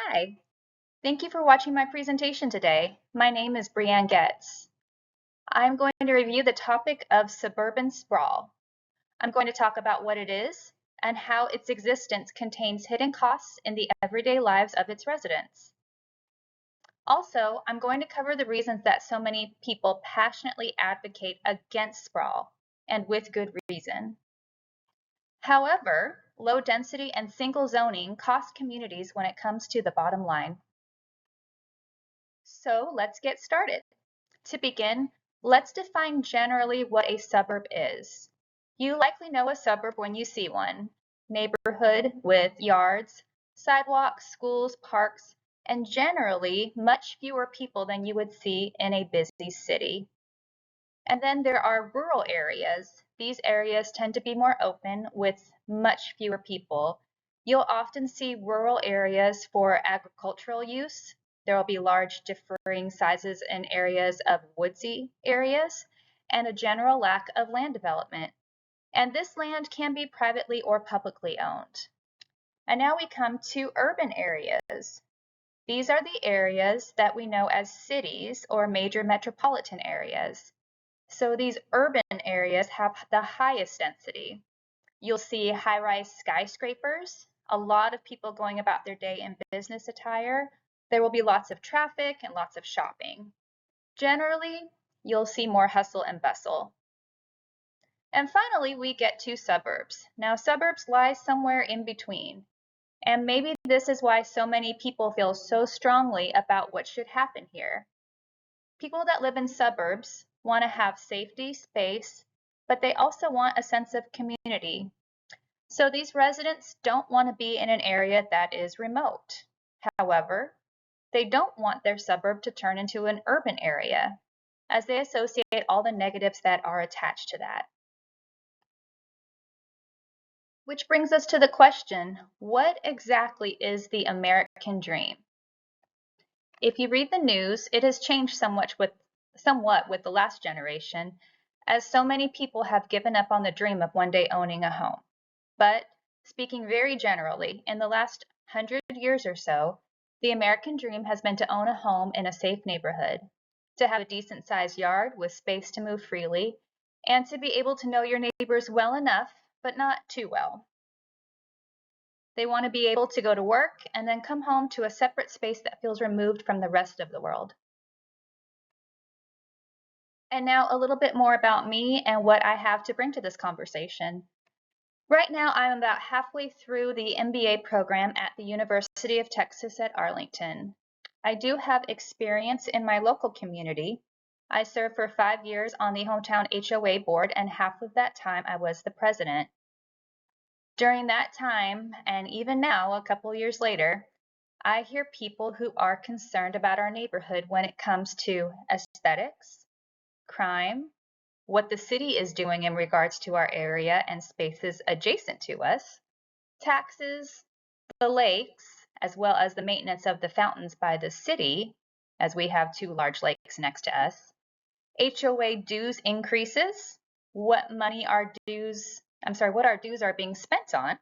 Hi, thank you for watching my presentation today. My name is Brianne Goetz. I'm going to review the topic of suburban sprawl. I'm going to talk about what it is and how its existence contains hidden costs in the everyday lives of its residents. Also, I'm going to cover the reasons that so many people passionately advocate against sprawl, and with good reason. However, low density and single zoning cost communities when it comes to the bottom line. So let's get started. To begin, let's define generally what a suburb is. You likely know a suburb when you see one. Neighborhood with yards, sidewalks, schools, parks, and generally much fewer people than you would see in a busy city. And then there are rural areas. These areas tend to be more open with much fewer people. You'll often see rural areas for agricultural use. There will be large differing sizes in areas of woodsy areas and a general lack of land development. And this land can be privately or publicly owned. And now we come to urban areas. These are the areas that we know as cities or major metropolitan areas. So these urban areas have the highest density. You'll see high-rise skyscrapers, a lot of people going about their day in business attire. There will be lots of traffic and lots of shopping. Generally, you'll see more hustle and bustle. And finally, we get to suburbs. Now, suburbs lie somewhere in between. And maybe this is why so many people feel so strongly about what should happen here. People that live in suburbs want to have safety, space, but they also want a sense of community. So these residents don't want to be in an area that is remote. However, they don't want their suburb to turn into an urban area, as they associate all the negatives that are attached to that. Which brings us to the question, what exactly is the American dream? If you read the news, it has changed somewhat with the last generation, as so many people have given up on the dream of one day owning a home. But speaking very generally, in the last 100 years or so, the American dream has been to own a home in a safe neighborhood, to have a decent sized yard with space to move freely, and to be able to know your neighbors well enough, but not too well. They want to be able to go to work and then come home to a separate space that feels removed from the rest of the world. And now a little bit more about me and what I have to bring to this conversation. Right now, I'm about halfway through the MBA program at the University of Texas at Arlington. I do have experience in my local community. I served for 5 years on the hometown HOA board, and half of that time I was the president. During that time, and even now, a couple years later, I hear people who are concerned about our neighborhood when it comes to aesthetics, crime, what the city is doing in regards to our area and spaces adjacent to us, taxes, the lakes, as well as the maintenance of the fountains by the city, as we have 2 large lakes next to us, HOA dues increases, what our dues are being spent on,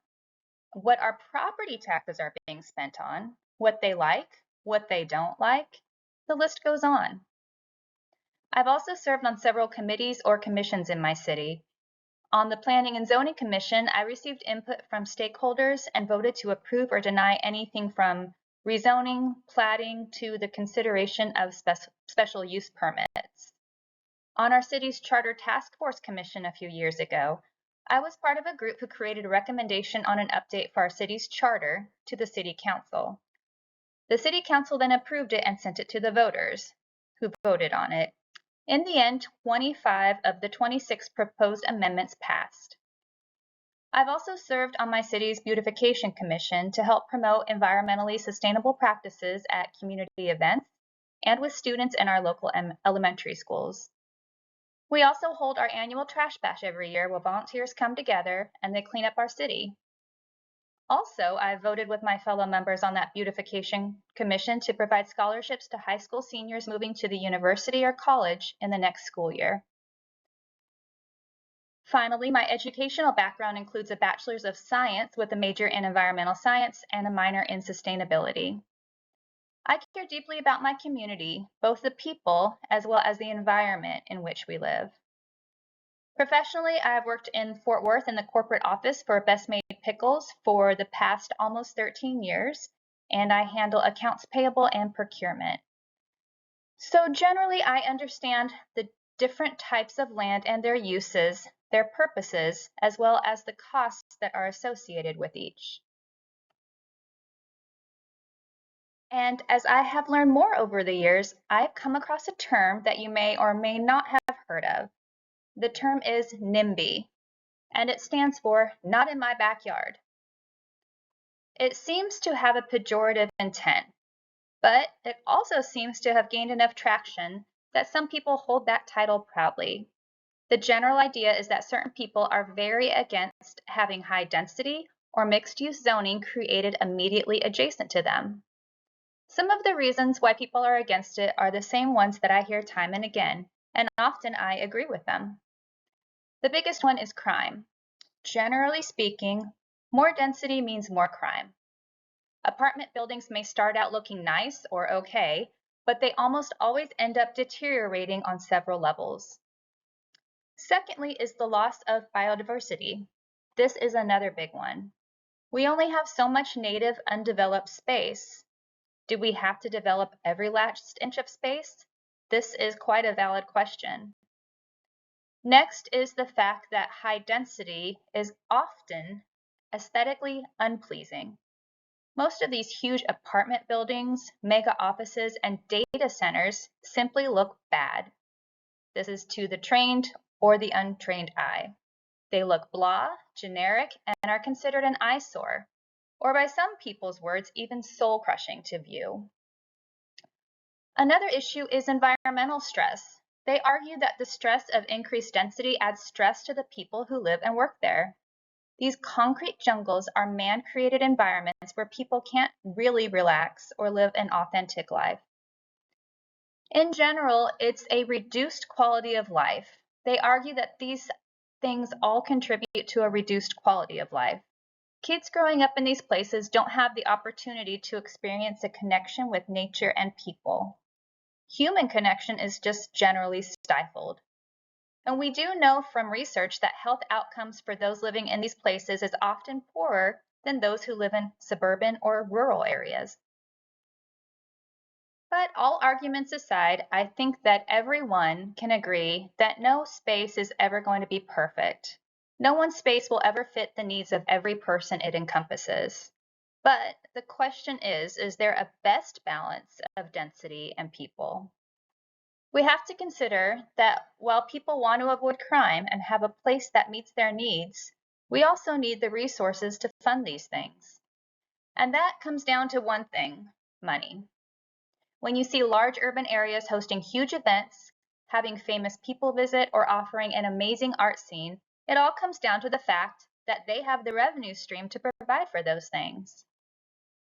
what our property taxes are being spent on, what they like, what they don't like. The list goes on. I've also served on several committees or commissions in my city. On the Planning and Zoning Commission, I received input from stakeholders and voted to approve or deny anything from rezoning, platting, to the consideration of special use permits. On our city's Charter Task Force Commission a few years ago, I was part of a group who created a recommendation on an update for our city's charter to the City Council. The City Council then approved it and sent it to the voters, who voted on it. In the end, 25 of the 26 proposed amendments passed. I've also served on my city's Beautification Commission to help promote environmentally sustainable practices at community events and with students in our local elementary schools. We also hold our annual trash bash every year where volunteers come together and they clean up our city. Also, I voted with my fellow members on that Beautification Commission to provide scholarships to high school seniors moving to the university or college in the next school year. Finally, my educational background includes a bachelor's of science with a major in environmental science and a minor in sustainability. I care deeply about my community, both the people as well as the environment in which we live. Professionally, I have worked in Fort Worth in the corporate office for Best Made Pickles for the past almost 13 years, and I handle accounts payable and procurement. So generally, I understand the different types of land and their uses, their purposes, as well as the costs that are associated with each. And as I have learned more over the years, I've come across a term that you may or may not have heard of. The term is NIMBY, and it stands for Not in My Backyard. It seems to have a pejorative intent, but it also seems to have gained enough traction that some people hold that title proudly. The general idea is that certain people are very against having high density or mixed-use zoning created immediately adjacent to them. Some of the reasons why people are against it are the same ones that I hear time and again, and often I agree with them. The biggest one is crime. Generally speaking, more density means more crime. Apartment buildings may start out looking nice or okay, but they almost always end up deteriorating on several levels. Secondly is the loss of biodiversity. This is another big one. We only have so much native undeveloped space. Do we have to develop every last inch of space? This is quite a valid question. Next is the fact that high density is often aesthetically unpleasing. Most of these huge apartment buildings, mega offices, and data centers simply look bad. This is to the trained or the untrained eye. They look blah, generic, and are considered an eyesore, or by some people's words, even soul-crushing to view. Another issue is environmental stress. They argue that the stress of increased density adds stress to the people who live and work there. These concrete jungles are man-created environments where people can't really relax or live an authentic life. In general, it's a reduced quality of life. They argue that these things all contribute to a reduced quality of life. Kids growing up in these places don't have the opportunity to experience a connection with nature and people. Human connection is just generally stifled. And we do know from research that health outcomes for those living in these places is often poorer than those who live in suburban or rural areas. But all arguments aside, I think that everyone can agree that no space is ever going to be perfect. No one space will ever fit the needs of every person it encompasses. But the question is there a best balance of density and people? We have to consider that while people want to avoid crime and have a place that meets their needs, we also need the resources to fund these things. And that comes down to one thing, money. When you see large urban areas hosting huge events, having famous people visit, or offering an amazing art scene, it all comes down to the fact that they have the revenue stream to provide for those things.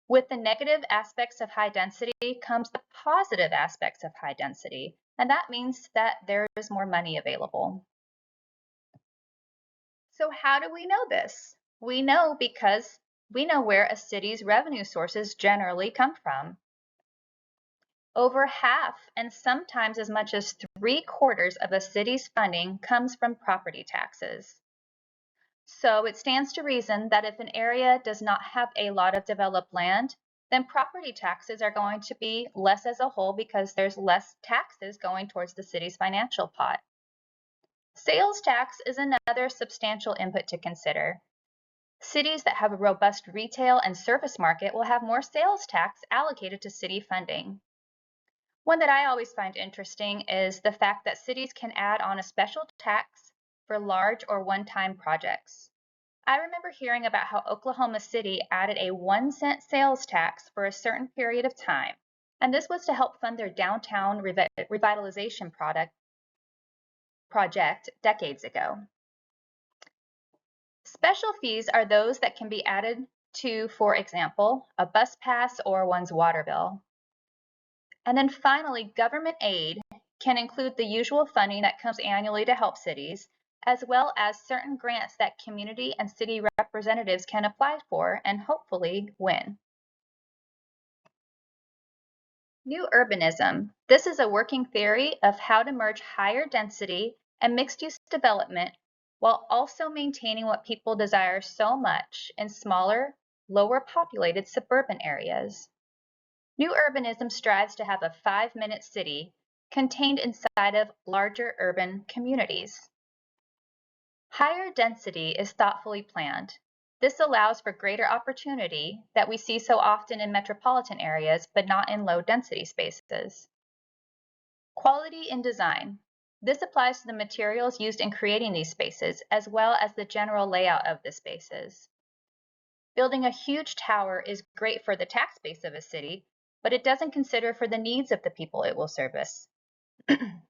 With the negative aspects of high density comes the positive aspects of high density, and that means that there is more money available. So how do we know this? We know because we know where a city's revenue sources generally come from. Over half and sometimes as much as 3/4 of a city's funding comes from property taxes. So it stands to reason that if an area does not have a lot of developed land, then property taxes are going to be less as a whole because there's less taxes going towards the city's financial pot. Sales tax is another substantial input to consider. Cities that have a robust retail and service market will have more sales tax allocated to city funding. One that I always find interesting is the fact that cities can add on a special tax for large or one-time projects. I remember hearing about how Oklahoma City added a 1-cent sales tax for a certain period of time, and this was to help fund their downtown revitalization project decades ago. Special fees are those that can be added to, for example, a bus pass or one's water bill. And then finally, government aid can include the usual funding that comes annually to help cities, as well as certain grants that community and city representatives can apply for and hopefully win. New urbanism. This is a working theory of how to merge higher density and mixed-use development while also maintaining what people desire so much in smaller, lower populated suburban areas. New urbanism strives to have a 5-minute city contained inside of larger urban communities. Higher density is thoughtfully planned. This allows for greater opportunity that we see so often in metropolitan areas, but not in low-density spaces. Quality in design. This applies to the materials used in creating these spaces, as well as the general layout of the spaces. Building a huge tower is great for the tax base of a city, but it doesn't consider for the needs of the people it will service.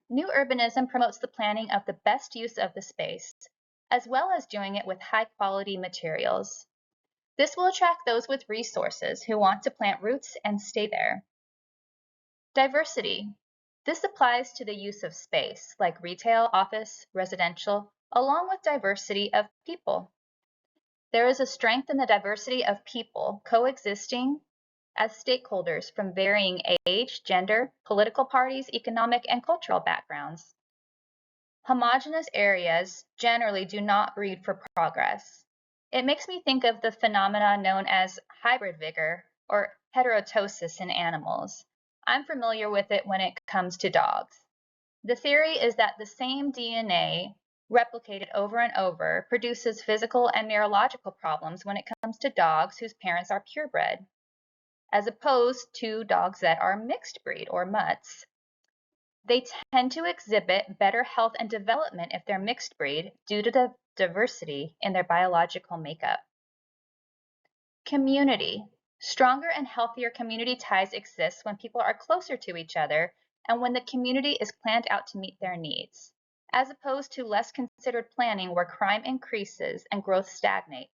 New urbanism promotes the planning of the best use of the space, as well as doing it with high-quality materials. This will attract those with resources who want to plant roots and stay there. Diversity. This applies to the use of space, like retail, office, residential, along with diversity of people. There is a strength in the diversity of people coexisting as stakeholders from varying age, gender, political parties, economic, and cultural backgrounds. Homogeneous areas generally do not breed for progress. It makes me think of the phenomena known as hybrid vigor or heterotosis in animals. I'm familiar with it when it comes to dogs. The theory is that the same DNA replicated over and over produces physical and neurological problems when it comes to dogs whose parents are purebred, as opposed to dogs that are mixed breed or mutts. They tend to exhibit better health and development if they're mixed breed due to the diversity in their biological makeup. Community. Stronger and healthier community ties exist when people are closer to each other and when the community is planned out to meet their needs, as opposed to less considered planning where crime increases and growth stagnates.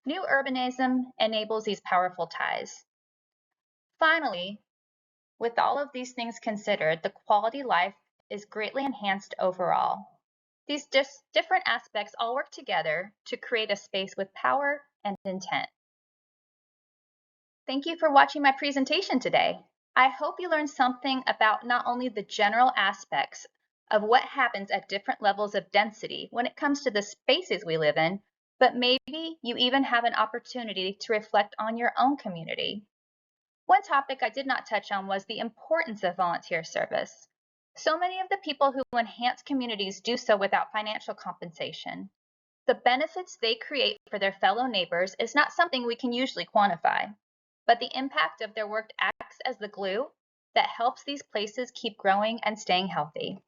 New urbanism enables these powerful ties. Finally, with all of these things considered, the quality of life is greatly enhanced overall. These different aspects all work together to create a space with power and intent. Thank you for watching my presentation today. I hope you learned something about not only the general aspects of what happens at different levels of density when it comes to the spaces we live in, but maybe you even have an opportunity to reflect on your own community. One topic I did not touch on was the importance of volunteer service. So many of the people who enhance communities do so without financial compensation. The benefits they create for their fellow neighbors is not something we can usually quantify, but the impact of their work acts as the glue that helps these places keep growing and staying healthy.